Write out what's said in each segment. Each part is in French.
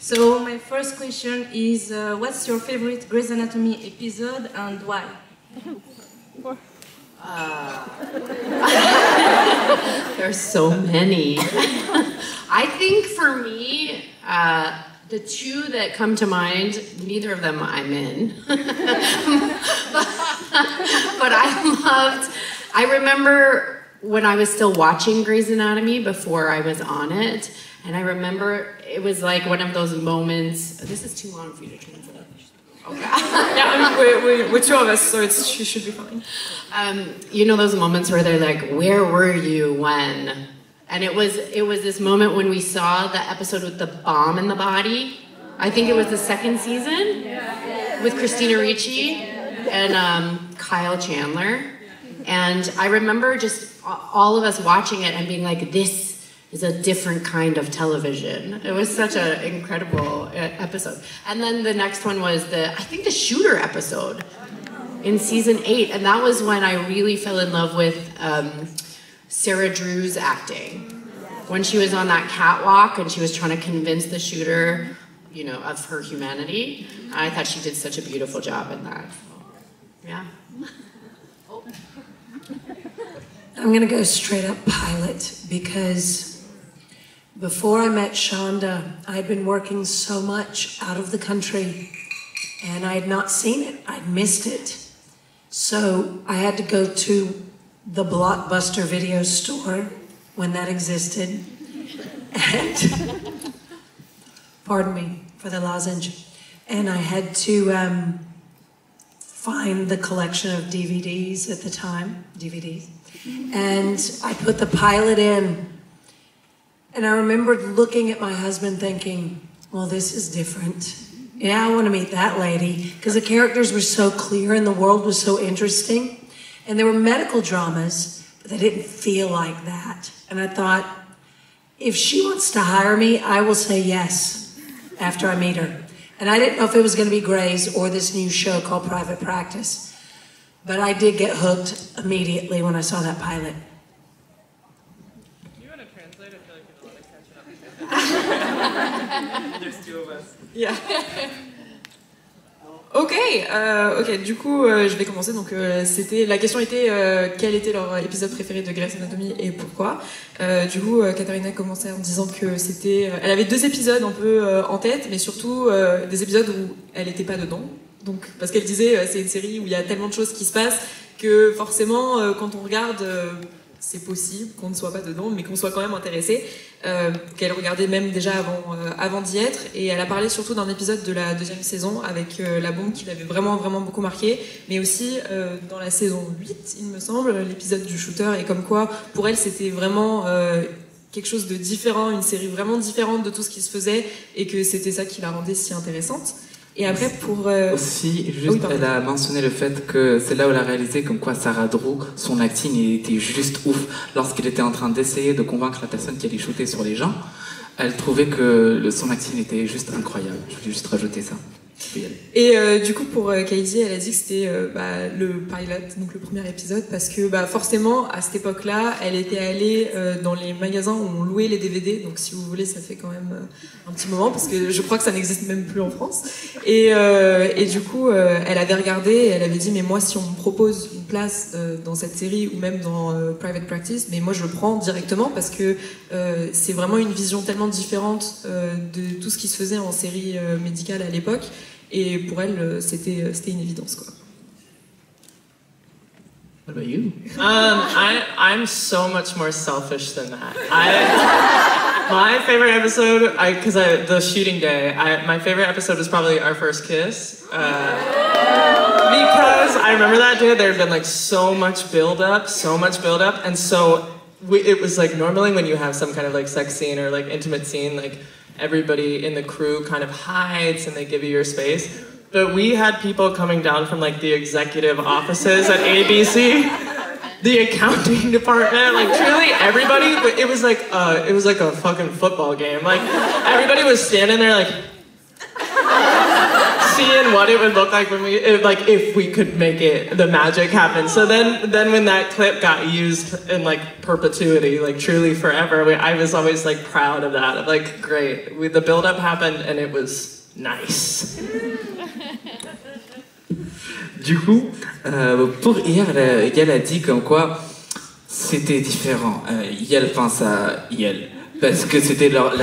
So my first question is, what's your favorite Grey's Anatomy episode and why? There's so many. I think for me, the two that come to mind, neither of them I'm in. But I remember when I was still watching Grey's Anatomy before I was on it, and I remember it was like one of those moments. This is too long for you to translate. Okay. Yeah, I mean, we're two of us, so she should be fine. You know those moments where they're like, "Where were you when?" And it was this moment when we saw the episode with the bomb in the body. I think it was the second season with Christina Ricci and Kyle Chandler. And I remember just all of us watching it and being like, this is a different kind of television. It was such an incredible episode. And then the next one was I think the shooter episode in season 8. And that was when I really fell in love with Sarah Drew's acting. When she was on that catwalk and she was trying to convince the shooter, you know, of her humanity. I thought she did such a beautiful job in that. So, yeah. I'm gonna go straight up pilot because before I met Shonda, I'd been working so much out of the country and I had not seen it. I'd missed it. So I had to go to the Blockbuster video store when that existed. And, pardon me for the lozenge. And I had to find the collection of DVDs at the time, and I put the pilot in. And I remembered looking at my husband thinking, well, this is different. Yeah, I want to meet that lady. Because the characters were so clear and the world was so interesting. And there were medical dramas, but they didn't feel like that. And I thought, if she wants to hire me, I will say yes after I meet her. And I didn't know if it was going to be Grey's or this new show called Private Practice. But I did get hooked immediately when I saw that pilot. Do you want to translate? I feel like you're not catching up. There's two of us. Yeah. Ok, du coup, je vais commencer. Donc, la question était quel était leur épisode préféré de Grey's Anatomy et pourquoi. Du coup, Katharina commençait en disant que c'était, elle avait 2 épisodes un peu en tête, mais surtout des épisodes où elle n'était pas dedans. Donc, parce qu'elle disait, c'est une série où il y a tellement de choses qui se passent que forcément, quand on regarde, c'est possible qu'on ne soit pas dedans, mais qu'on soit quand même intéressé. Qu'elle regardait même déjà avant d'y être. Et elle a parlé surtout d'un épisode de la 2e saison avec la bombe qui l'avait vraiment, vraiment beaucoup marqué. Mais aussi dans la saison 8, il me semble, l'épisode du shooter. Et comme quoi, pour elle, c'était vraiment quelque chose de différent, une série vraiment différente de tout ce qui se faisait. Et que c'était ça qui la rendait si intéressante. Et après, pour... Aussi, juste, elle a mentionné le fait que c'est là où elle a réalisé comme quoi Sarah Drew, son acting, il était juste ouf. Lorsqu'il était en train d'essayer de convaincre la personne qui allait shooter sur les gens, elle trouvait que son acting était juste incroyable. Je voulais juste rajouter ça. Et du coup, pour Kaidi, elle a dit que c'était le pilot, donc le premier épisode, parce que forcément, à cette époque-là, elle était allée dans les magasins où on louait les DVD, donc si vous voulez, ça fait quand même un petit moment, parce que je crois que ça n'existe même plus en France. Et du coup, elle avait regardé et elle avait dit, mais moi, si on me propose une place dans cette série ou même dans Private Practice, mais moi, je le prends directement parce que c'est vraiment une vision tellement différente de tout ce qui se faisait en série médicale à l'époque. Et pour elle, c'était une évidence, quoi. What about you? I'm so much more selfish than that. My favorite episode, because the shooting day, my favorite episode is probably our first kiss. Because I remember that day there had been like so much build up, and so it was like normally when you have some kind of like sex scene or like intimate scene, like everybody in the crew kind of hides and they give you your space. But we had people coming down from like the executive offices at ABC, the accounting department, like truly everybody. It was like a fucking football game. Like everybody was standing there like seeing what it would look like when if we could make the magic happen. So then when that clip got used in like perpetuity, like truly forever, I was always like proud of that. Of like, great, the build-up happened and it was nice. Du coup, pour hier, Yael a dit comme quoi c'était différent. Yael pense à Yael. Parce que c'était leur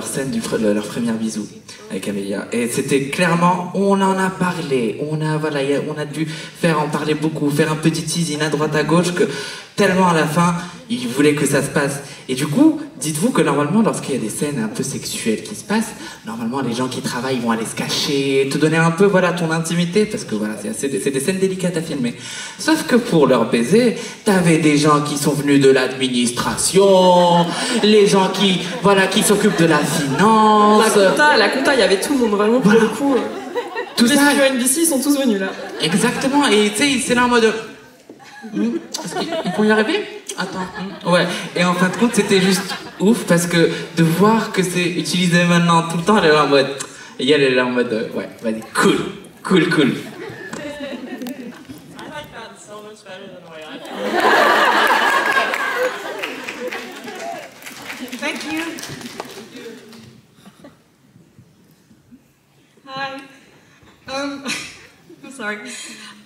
scène leur premier bisou avec Amelia. Et c'était clairement, on en a parlé, on a dû en parler beaucoup, faire un petit teasing à droite à gauche que tellement à la fin, ils voulaient que ça se passe. Et du coup, dites-vous que normalement, lorsqu'il y a des scènes un peu sexuelles qui se passent, normalement les gens qui travaillent vont aller se cacher, te donner un peu ton intimité, parce que voilà, c'est des scènes délicates à filmer. Sauf que pour leur baiser, t'avais des gens qui sont venus de l'administration, les gens qui s'occupent de la finance. La compta, il y avait tout le monde, vraiment, pour le coup. Tous les studios NBC, ils sont tous venus là. Exactement, et tu sais, c'est là en mode... Est-ce qu'ils vont y arriver? Attends. Ouais. Et en fin de compte, c'était juste ouf parce que de voir que c'est utilisé maintenant tout le temps, elle est là en mode. Et elle est là en mode. Ouais, vas-y, cool. I like that so much better than the way I thought. Thank you. Hi. I'm sorry.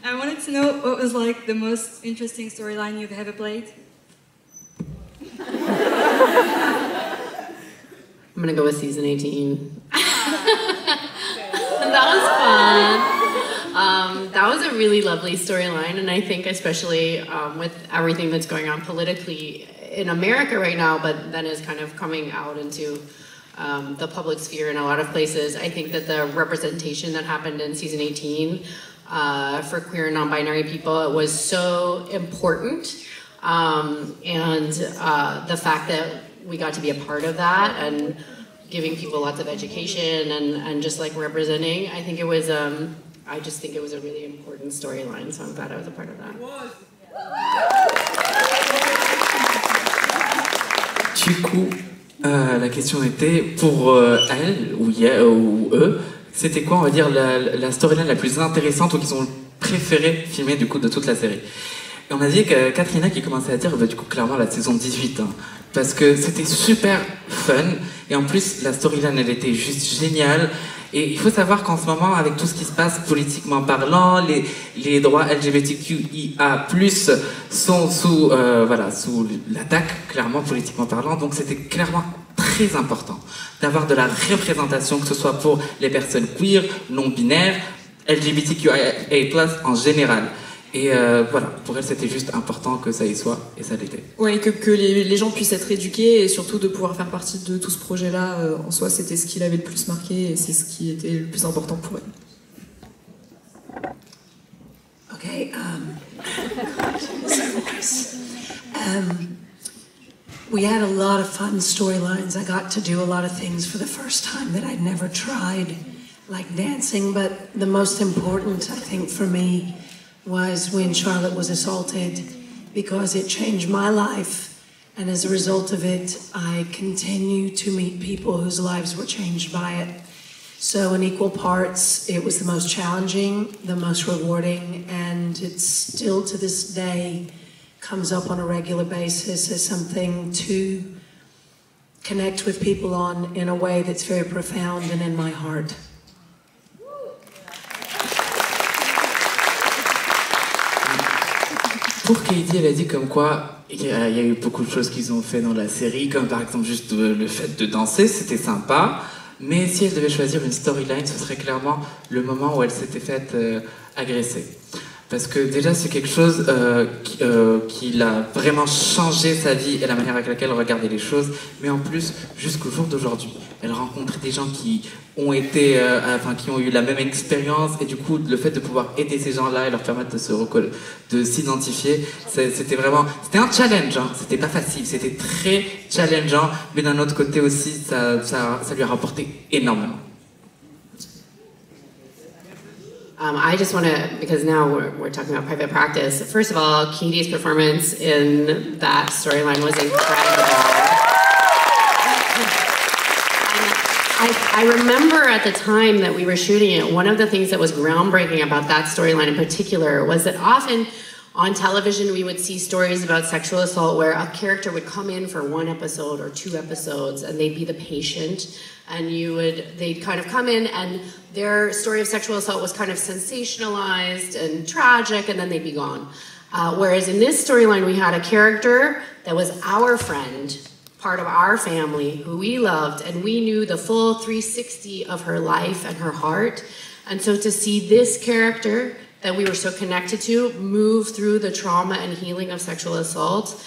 I wanted to know what was like the most interesting storyline you've ever played. I'm gonna go with season 18. That was fun. That was a really lovely storyline, and I think especially with everything that's going on politically in America right now, but then is kind of coming out into the public sphere in a lot of places, I think that the representation that happened in season 18 for queer and non-binary people, it was so important. And the fact that we got to be a part of that and giving people lots of education and just like representing, I think it was, I just think it was a really important storyline, so I'm glad I was a part of that. Du coup, la question était pour elle ou eux, c'était quoi, on va dire, la storyline la plus intéressante ou qu'ils ont préféré filmer du coup de toute la série. Et on a dit que Katrina qui commençait à dire, du coup clairement la saison 18, parce que c'était super fun et en plus la storyline elle était juste géniale. Et il faut savoir qu'en ce moment, avec tout ce qui se passe politiquement parlant, les droits LGBTQIA+ sont sous l'attaque, clairement politiquement parlant. Donc c'était clairement très important d'avoir de la représentation, que ce soit pour les personnes queer, non-binaires, LGBTQIA+ en général. Et voilà, pour elle c'était juste important que ça y soit, et ça l'était. Ouais, que les gens puissent être éduqués et surtout de pouvoir faire partie de tout ce projet-là, en soi c'était ce qui l'avait le plus marqué et c'est ce qui était le plus important pour elle. Okay, we had a lot of fun storylines. I got to do a lot of things for the first time that I'd never tried, like dancing, but the most important, I think, for me was when Charlotte was assaulted, because it changed my life, and as a result of it, I continue to meet people whose lives were changed by it. So in equal parts, it was the most challenging, the most rewarding, and it still to this day comes up on a regular basis as something to connect with people on in a way that's very profound and in my heart. Pour Katie, elle a dit comme quoi il y a eu beaucoup de choses qu'ils ont fait dans la série, comme par exemple juste le fait de danser, c'était sympa. Mais si elle devait choisir une storyline, ce serait clairement le moment où elle s'était faite agresser. Parce que déjà, c'est quelque chose qui l'a vraiment changé sa vie et la manière avec laquelle elle regardait les choses. Mais en plus, jusqu'au jour d'aujourd'hui, elle rencontre des gens qui ont été, qui ont eu la même expérience. Et du coup, le fait de pouvoir aider ces gens-là et leur permettre de s'identifier, c'était un challenge. Hein. C'était pas facile, c'était très challengeant. Mais d'un autre côté aussi, ça lui a rapporté énormément. I just want to, because now we're talking about private practice. First of all, Katie's performance in that storyline was incredible. I remember at the time that we were shooting it, one of the things that was groundbreaking about that storyline in particular was that often on television we would see stories about sexual assault where a character would come in for 1 episode or 2 episodes and they'd be the patient, and they'd kind of come in and their story of sexual assault was kind of sensationalized and tragic, and then they'd be gone. Whereas in this storyline we had a character that was our friend, part of our family, who we loved, and we knew the full 360 of her life and her heart. And so to see this character that we were so connected to move through the trauma and healing of sexual assault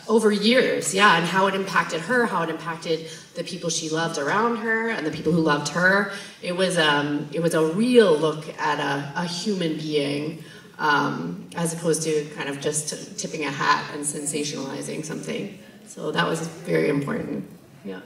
over years, yeah, and how it impacted her, how it impacted the people she loved around her and the people who loved her. It was a real look at a human being, as opposed to kind of just tipping a hat and sensationalizing something. So that was very important. Yeah.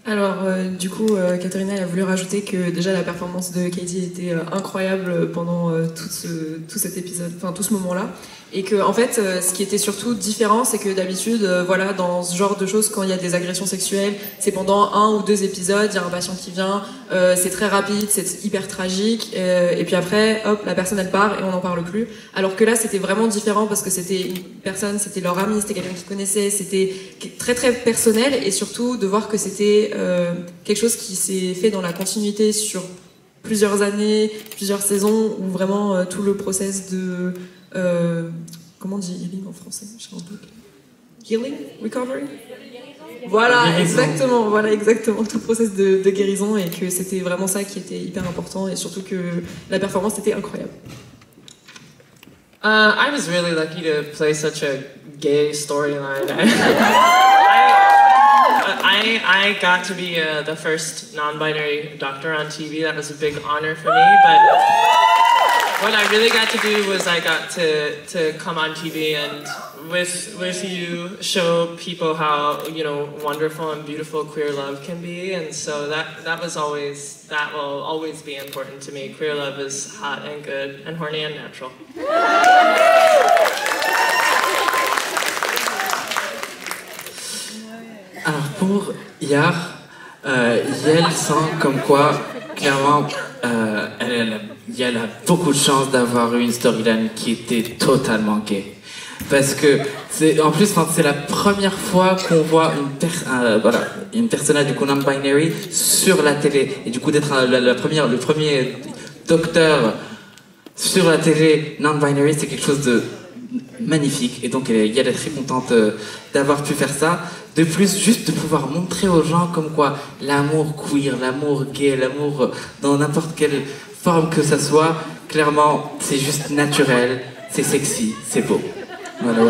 Alors, du coup, Katharina elle a voulu rajouter que déjà la performance de Katie était incroyable pendant tout cet épisode, enfin tout ce moment-là. Et que, en fait, ce qui était surtout différent, c'est que d'habitude, voilà, dans ce genre de choses, quand il y a des agressions sexuelles, c'est pendant 1 ou 2 épisodes, il y a un patient qui vient, c'est très rapide, c'est hyper tragique, et puis après, hop, la personne elle part et on n'en parle plus. Alors que là, c'était vraiment différent parce que c'était une personne, c'était leur ami, c'était quelqu'un qu'ils connaissaient, c'était très très personnel, et surtout de voir que c'était quelque chose qui s'est fait dans la continuité sur plusieurs années, plusieurs saisons, où vraiment tout le process de comment on dit healing en français? Healing? Recovery? Voilà, exactement, tout le process de guérison, et que c'était vraiment ça qui était hyper important, et surtout que la performance était incroyable. I was really lucky to play such a gay storyline. I got to be the first non-binary doctor on TV. That was a big honor for me, but what I really got to do was I got to come on TV and with you show people how, you know, wonderful and beautiful queer love can be, and so that will always be important to me. Queer love is hot and good and horny and natural. Alors pour Yar, Yael sent comme quoi, clairement, Yael a beaucoup de chance d'avoir eu une storyline qui était totalement gay. Parce que, en plus, c'est la première fois qu'on voit une personnage du coup non-binary sur la télé. Et du coup, d'être le premier docteur sur la télé non-binary, c'est quelque chose de magnifique. Et donc, Yael est très contente d'avoir pu faire ça. De plus, juste de pouvoir montrer aux gens comme quoi l'amour queer, l'amour gay, l'amour dans n'importe quelle forme que ça soit, clairement, c'est juste naturel, c'est sexy, c'est beau. Voilà.